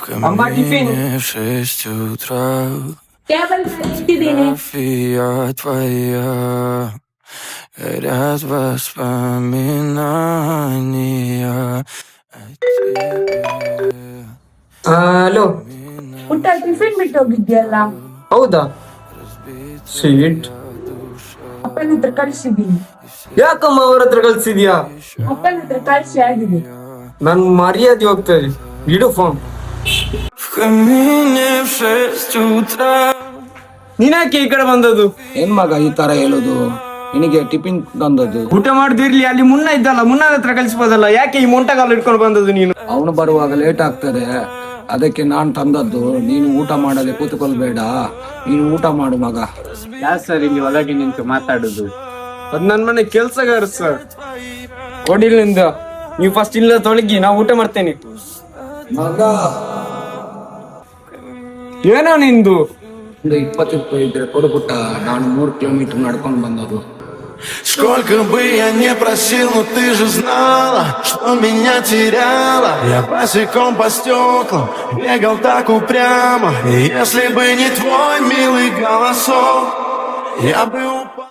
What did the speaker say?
камине в 6 утра. Фотография твоя, горят воспоминания о тебе. Hello. ಊಟ tiffin ಬಿಟ್ಟು ಹೋಗಿದ್ಯಲ್ಲ, ಹೌದಾ? ಸ್ವೀಟ್. ಅಪ್ಪನ ಹತ್ರ ಕಳ್ಸಿದೀನಿ. ಯಾಕಮ್ಮ ಅವ್ರ ಹತ್ರ ಕಳ್ಸಿದ್ಯಾ? ಅಪ್ಪನ ಹತ್ರ ಕಳ್ಸಿ ಆಗಿದೆ. ನನ್ ಮರ್ಯಾದೆ ಹೋಗ್ತದೆ, ಇಡು ಫೋನ್. В камине в 6 утра. ನೀನ್ಯಾಕೆ ಈ ಕಡೆ ಬಂದದ್ದು? ಏನ್ ಮಗ ಈ ತರ ಹೇಳುದು? ನಿನಗೆ ಟಿಫಿನ್ ತಂದದ್ದು. ಊಟ ಮಾಡ್ದಿರ್ಲಿ, ಅಲ್ಲಿ ಮುನ್ನ ಇದ್ದಲ್ಲ, ಮುನ್ನ ಹತ್ರ ಕಳ್ಸಿಬೋದಲ್ಲ. ಯಾಕೆ ಈ ಮೊಂಟಗಾಲ ಇಟ್ಕೊಂಡು ಬಂದದ್ದು ನೀನು? ಅವನು ಬರುವಾಗ ಲೇಟ್ ಆಗ್ತದೆ, ಅದಕ್ಕೆ ನಾನ್ ತಂದದ್ದು. ನೀನು ಊಟ ಮಾಡದೆ ಕೂತ್ಕೊಳ್ಬೇಡ, ನೀನು ಊಟ ಮಾಡು ಮಗ. ಯಾರು ಸರ್ ಇಲ್ಲಿ ಒಳಗೆ ನಿಂತು ಮಾತಾಡುದು? ಅದ್ ನನ್ ಮನೆ ಕೆಲ್ಸಗಾರ ಸರ್. ಕೊಡಿಲಿಂದ ನೀವು ಫಸ್ಟ್ ಇಲ್ಲ ತೊಳಗಿ, ನಾ ಊಟ ಮಾಡ್ತೇನೆ. ಮಗ ಏನೋ ನಿಂದು? ಒಂದು 20 ರೂಪಾಯಿ ಇದ್ರೆ ಕೊಡುಪುಟ್ಟ, ನಾನು 3 ಕಿಲೋಮೀಟರ್ ನಡ್ಕೊಂಡು ಬಂದದ್ದು. Сколько бы я не просил, но ты же знала, что меня теряла. Я босиком по стеклам бегал так упрямо. И если бы не твой милый голосок, я бы упал.